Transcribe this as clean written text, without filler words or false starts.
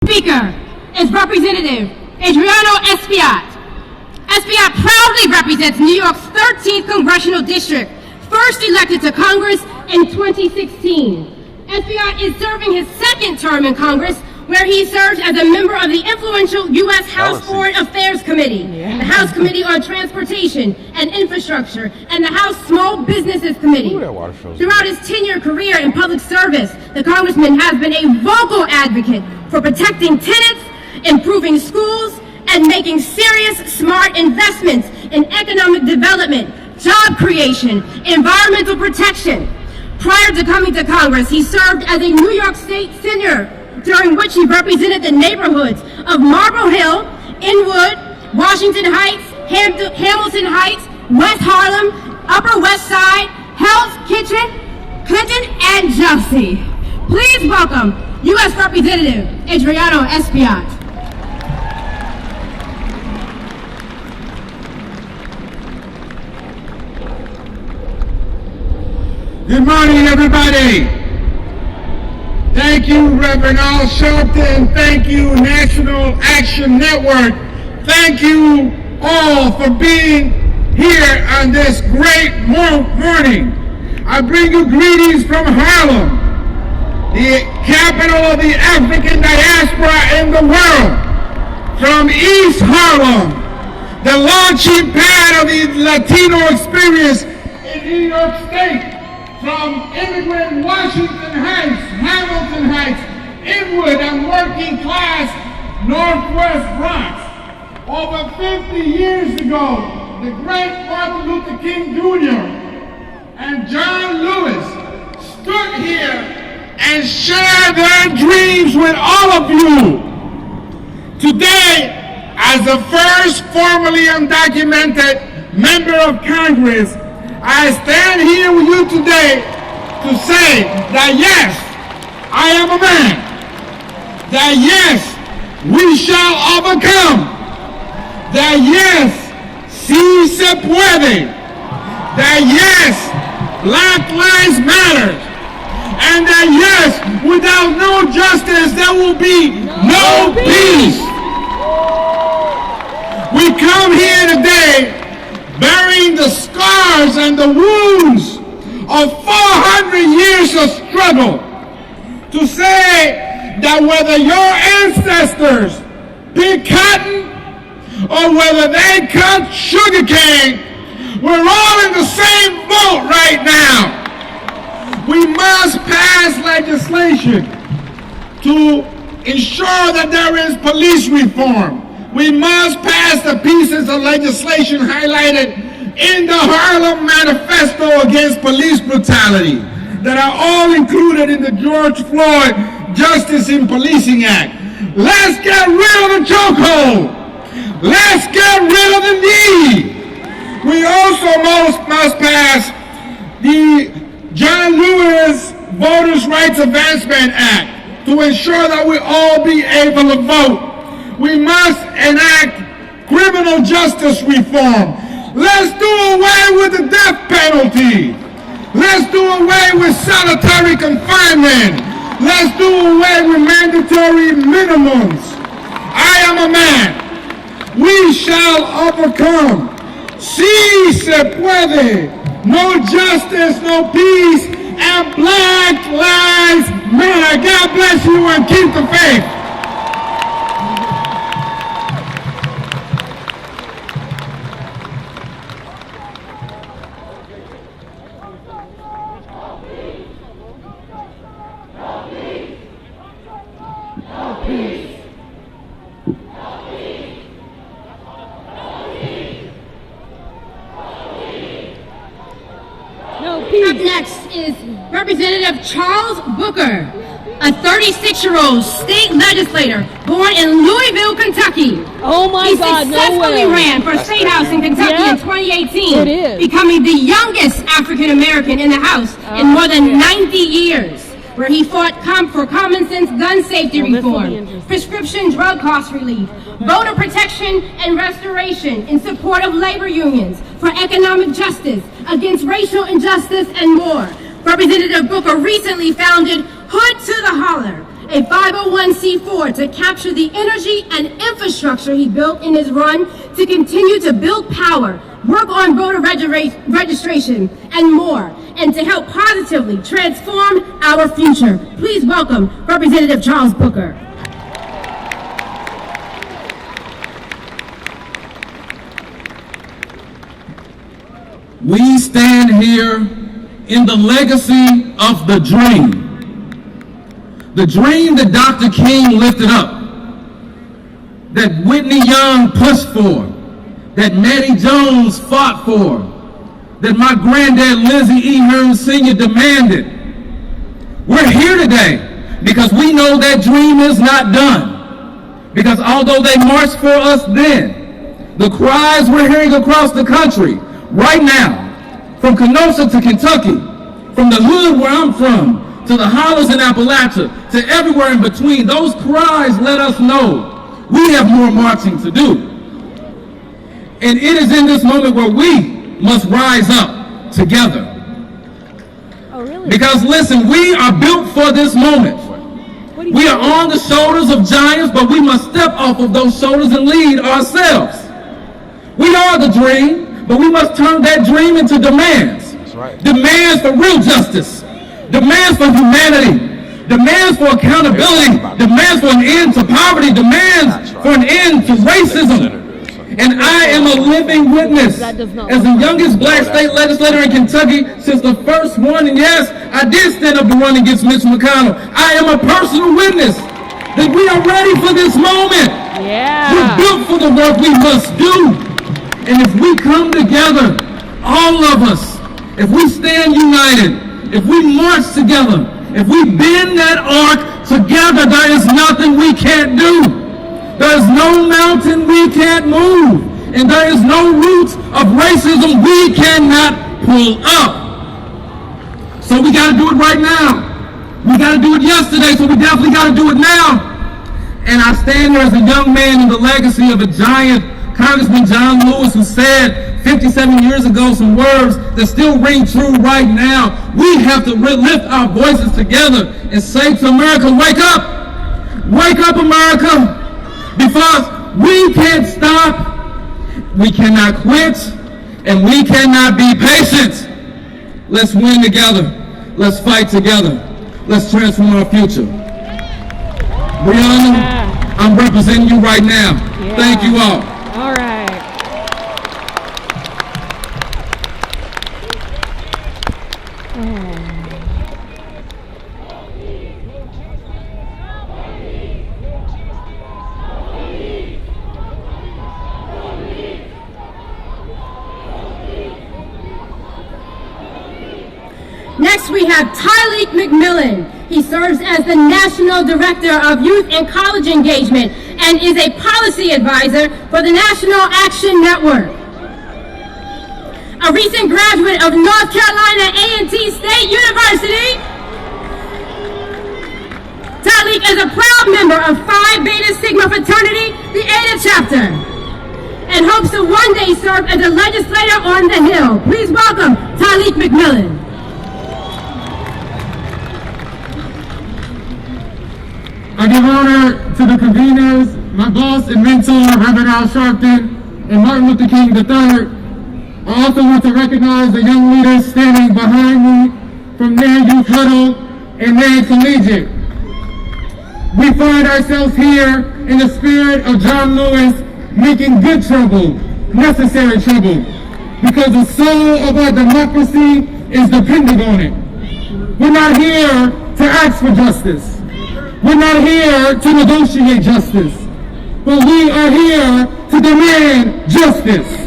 Speaker is Representative Adriano Espaillat. Espaillat proudly represents New York's 13th Congressional District, first elected to Congress in 2016. Espaillat is serving his second term in Congress, where he serves as a member of the influential U.S. House Foreign Affairs Committee, the House Committee on Transportation and Infrastructure, and the House Small Businesses Committee. Throughout his 10-year career in public service, the congressman has been a vocal advocate for protecting tenants, improving schools, and making serious, smart investments in economic development, job creation, environmental protection. Prior to coming to Congress, he served as a New York State Senator, during which he represented the neighborhoods of Marble Hill, Inwood, Washington Heights, Hamilton Heights, West Harlem, Upper West Side, Hell's Kitchen, Clinton, and Chelsea. Please welcome U.S. Representative Adriano Espaillat. Good morning, everybody. Thank you, Reverend Al Sharpton. Thank you, National Action Network. Thank you all for being here on this great morning. I bring you greetings from Harlem, the capital of the African diaspora in the world. From East Harlem, the launching pad of the Latino experience in New York State. From immigrant Washington Heights, Hamilton Heights, Inwood, and working class Northwest Bronx. Over 50 years ago, the great Martin Luther King Jr. and John Lewis stood here and shared their dreams with all of you. Today, as the first formally undocumented member of Congress, I stand here with you today to say that yes, I am a man. That yes, we shall overcome. That yes, sí se puede. That yes, Black Lives Matter. And that yes, without no justice, there will be no peace. We come here today bearing the scars and the wounds of 400 years of struggle, to say that whether your ancestors picked cotton or whether they cut sugarcane, we're all in the same boat right now. We must pass legislation to ensure that there is police reform. We must pass the pieces of legislation highlighted in the Harlem Manifesto against police brutality that are all included in the George Floyd Justice in Policing Act. Let's get rid of the chokehold. Let's get rid of the knee. We also must pass the John Lewis Voters' Rights Advancement Act to ensure that we all be able to vote. We must enact criminal justice reform. Let's do away with the death penalty. Let's do away with solitary confinement. Let's do away with mandatory minimums. I am a man. We shall overcome. Sí se puede. No justice, no peace, and Black Lives Matter. God bless you and keep the faith. Up next is Representative Charles Booker, a 36-year-old state legislator born in Louisville, Kentucky. Oh my God, no way. He successfully ran for State House in Kentucky in 2018, becoming the youngest African American in the House in more than 90 years, where he fought for common sense gun safety reform, prescription drug cost relief, voter protection and restoration in support of labor unions, for economic justice, against racial injustice, and more. Representative Booker recently founded Hood to the Holler, a 501c4, to capture the energy and infrastructure he built in his run to continue to build power, work on voter registration, and more, and to help positively transform our future. Please welcome Representative Charles Booker. We stand here in the legacy of the dream. The dream that Dr. King lifted up, that Whitney Young pushed for, that Mattie Jones fought for, that my granddad Lindsey E. Hearn Sr. demanded. We're here today because we know that dream is not done. Because although they marched for us then, the cries we're hearing across the country right now, from Kenosha to Kentucky, from the hood where I'm from, to the hollows in Appalachia, to everywhere in between, those cries let us know we have more marching to do. And it is in this moment where we must rise up together. Oh, really? Because listen, we are built for this moment. We are on the shoulders of giants, but we must step off of those shoulders and lead ourselves. We are the dream, but we must turn that dream into demands. That's right. Demands for real justice. Demands for humanity. Demands for accountability. Demands for an end to poverty. Demands for an end to racism. And I am a living witness as the youngest black state legislator in Kentucky since the first one. And yes, I did stand up to run against Mitch McConnell. I am a personal witness that we are ready for this moment. Yeah. We're built for the work we must do. And if we come together, all of us, if we stand united, if we march together, if we bend that arc together, there is nothing we can't do. There is no mountain we can't move. And there is no roots of racism we cannot pull up. So we got to do it right now. We got to do it yesterday, so we definitely got to do it now. And I stand here as a young man in the legacy of a giant, Congressman John Lewis, who said 57 years ago some words that still ring true right now. We have to lift our voices together and say to America, wake up! Wake up, America! Because we can't stop, we cannot quit, and we cannot be patient. Let's win together. Let's fight together. Let's transform our future. Brianna, I'm representing you right now. Yeah. Thank you all. All right. Next, we have Tyleek Mcmillan. He serves as the National Director of Youth and College Engagement and is a policy advisor for the National Action Network. A recent graduate of North Carolina A&T State University, Tyleek is a proud member of Phi Beta Sigma fraternity, the Ada chapter, and hopes to one day serve as a legislator on the Hill. Please welcome Tyleek Mcmillan. I give honor to the conveners, my boss and mentor, Reverend Al Sharpton, and Martin Luther King III. I also want to recognize the young leaders standing behind me from Nairn Youth Huddle and Nairn Collegiate. We find ourselves here in the spirit of John Lewis, making good trouble, necessary trouble, because the soul of our democracy is dependent on it. We're not here to ask for justice. We're not here to negotiate justice, but we are here to demand justice.